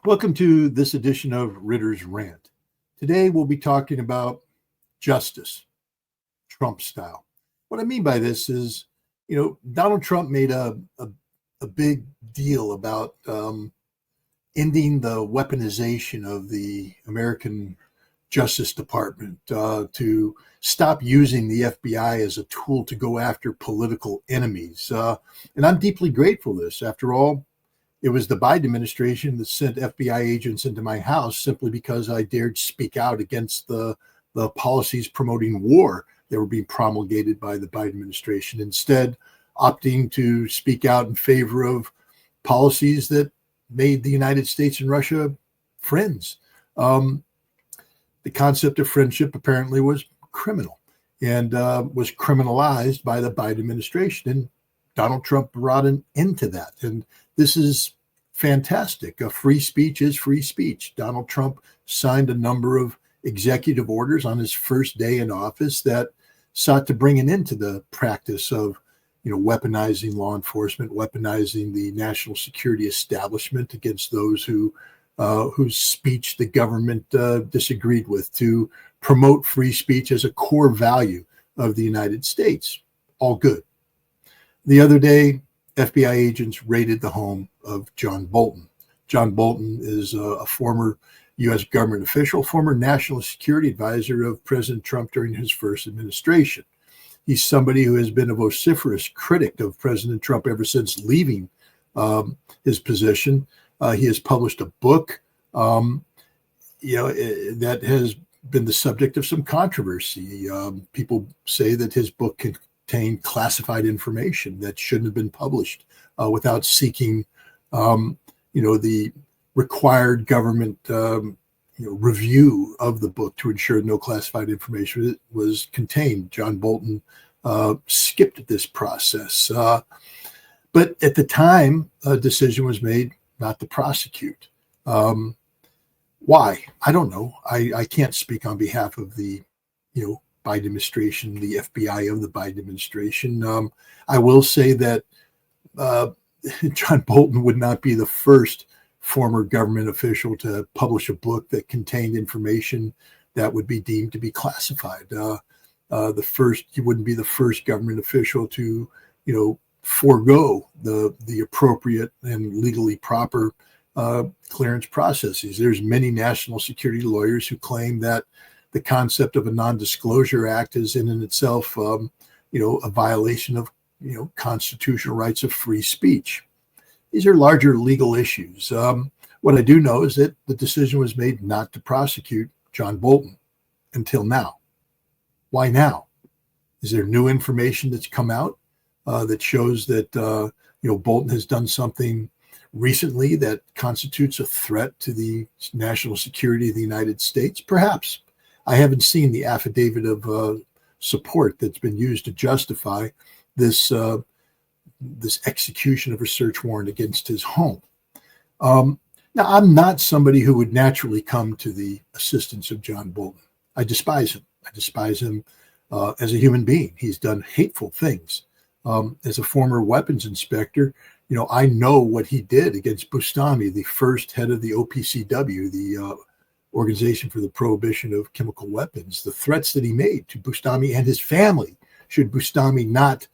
Welcome to this edition of Ritter's Rant. Today we'll be talking about justice, Trump style. What I mean by this is, Donald Trump made a big deal about ending the weaponization of the American Justice Department, to stop using the FBI as a tool to go after political enemies. And I'm deeply grateful for this. After all, it was the Biden administration that sent FBI agents into my house simply because I dared speak out against the policies promoting war that were being promulgated by the Biden administration, instead opting to speak out in favor of policies that made the United States and Russia friends. The concept of friendship apparently was criminal and was criminalized by the Biden administration. And Donald Trump brought an end to that. And this is fantastic. Free speech is free speech. Donald Trump signed a number of executive orders on his first day in office that sought to bring an end to the practice of, weaponizing law enforcement, weaponizing the national security establishment against those whose speech the government disagreed with, to promote free speech as a core value of the United States. All good. The other day, FBI agents raided the home of John Bolton. John Bolton is a former U.S. government official, former national security advisor of President Trump during his first administration. He's somebody who has been a vociferous critic of President Trump ever since leaving his position. He has published a book, that has been the subject of some controversy. People say that his book contained classified information that shouldn't have been published without seeking, the required government, review of the book to ensure no classified information was contained. John Bolton skipped this process. But at the time, a decision was made not to prosecute. Why? I don't know. I can't speak on behalf of the, Biden administration, the FBI of the Biden administration. I will say that John Bolton would not be the first former government official to publish a book that contained information that would be deemed to be classified. He wouldn't be the first government official to, forego the appropriate and legally proper clearance processes. There's many national security lawyers who claim that the concept of a non-disclosure act is in and itself, a violation of, constitutional rights of free speech. These are larger legal issues. What I do know is that the decision was made not to prosecute John Bolton until now. Why now? Is there new information that's come out that shows that, Bolton has done something recently that constitutes a threat to the national security of the United States? Perhaps. I haven't seen the affidavit of support that's been used to justify this execution of a search warrant against his home. Now, I'm not somebody who would naturally come to the assistance of John Bolton. I despise him. I despise him as a human being. He's done hateful things. As a former weapons inspector, I know what he did against Bustami, the first head of the OPCW, the Organization for the Prohibition of Chemical Weapons, the threats that he made to Bustami and his family should Bustami not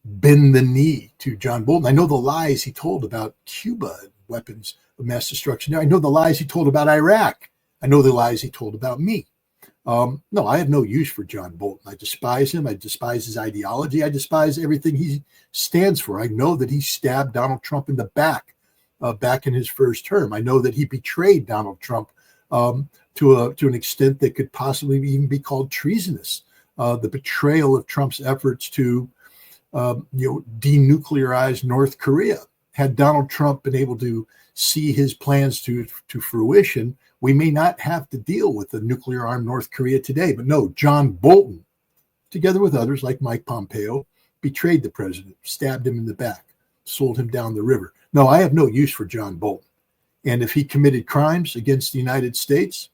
bend the knee to John Bolton. I know the lies he told about Cuba and weapons of mass destruction. I know the lies he told about Iraq. I know the lies he told about me. No, I have no use for John Bolton. I despise him. I despise his ideology. I despise everything he stands for. I know that he stabbed Donald Trump in the back in his first term. I know that he betrayed Donald Trump to an extent that could possibly even be called treasonous. The betrayal of Trump's efforts to denuclearize North Korea. Had Donald Trump been able to see his plans to fruition, we may not have to deal with a nuclear-armed North Korea today. But no, John Bolton, together with others like Mike Pompeo, betrayed the president, stabbed him in the back, sold him down the river. No, I have no use for John Bolton. And if he committed crimes against the United States,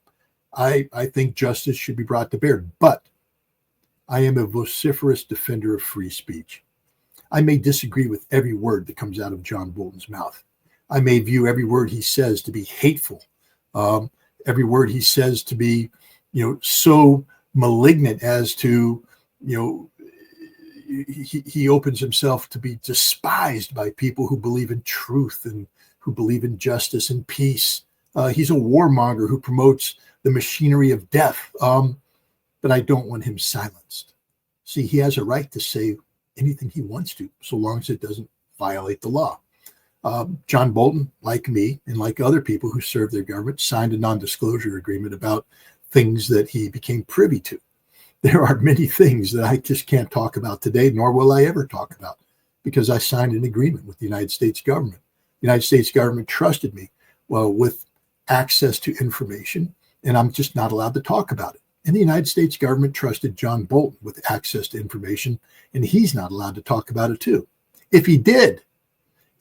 I think justice should be brought to bear. But I am a vociferous defender of free speech. I may disagree with every word that comes out of John Bolton's mouth. I may view every word he says to be hateful, every word he says to be, so malignant as to, he opens himself to be despised by people who believe in truth and who believe in justice and peace. He's a warmonger who promotes the machinery of death, but I don't want him silenced. See, he has a right to say anything he wants to, so long as it doesn't violate the law. John Bolton, like me and like other people who serve their government, signed a non-disclosure agreement about things that he became privy to. There are many things that I just can't talk about today, nor will I ever talk about, because I signed an agreement with the United States government. The United States government trusted me, with access to information, and I'm just not allowed to talk about it. And the United States government trusted John Bolton with access to information, and he's not allowed to talk about it too. If he did,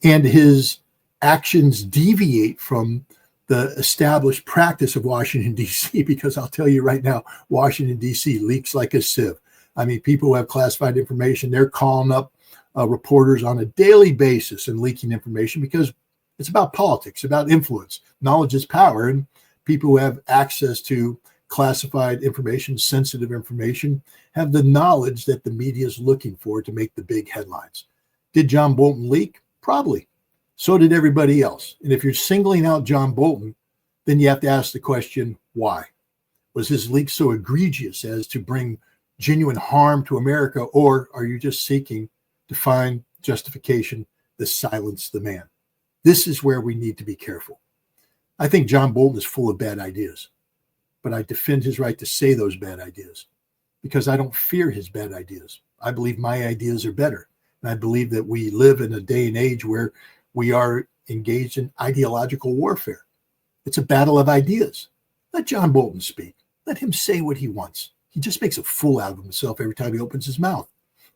and his actions deviate from the established practice of Washington, D.C., because I'll tell you right now, Washington, D.C. leaks like a sieve. I mean, people who have classified information, they're calling up reporters on a daily basis and leaking information because it's about politics, about influence. Knowledge is power, and people who have access to classified information, sensitive information, have the knowledge that the media is looking for to make the big headlines. Did John Bolton leak? Probably. So did everybody else. And if you're singling out John Bolton, then you have to ask the question, why? Was his leak so egregious as to bring genuine harm to America, or are you just seeking to find justification to silence the man? This is where we need to be careful. I think John Bolton is full of bad ideas, but I defend his right to say those bad ideas because I don't fear his bad ideas. I believe my ideas are better. And I believe that we live in a day and age where we are engaged in ideological warfare. It's a battle of ideas. Let John Bolton speak. Let him say what he wants. He just makes a fool out of himself every time he opens his mouth.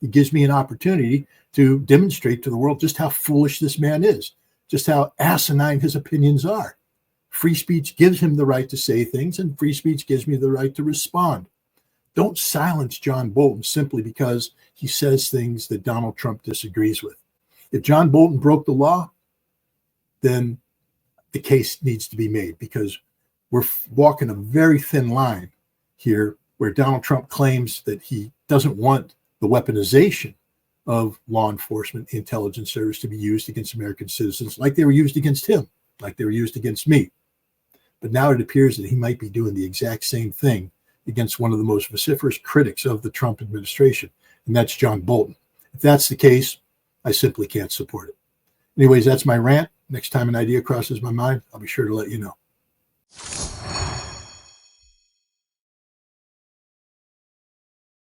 He gives me an opportunity to demonstrate to the world just how foolish this man is, just how asinine his opinions are. Free speech gives him the right to say things, and free speech gives me the right to respond. Don't silence John Bolton simply because he says things that Donald Trump disagrees with. If John Bolton broke the law, then the case needs to be made, because we're walking a very thin line here where Donald Trump claims that he doesn't want the weaponization of law enforcement, the intelligence service, to be used against American citizens like they were used against him, like they were used against me. But now it appears that he might be doing the exact same thing against one of the most vociferous critics of the Trump administration, and that's John Bolton. If that's the case, I simply can't support it. Anyways, that's my rant. Next time an idea crosses my mind, I'll be sure to let you know.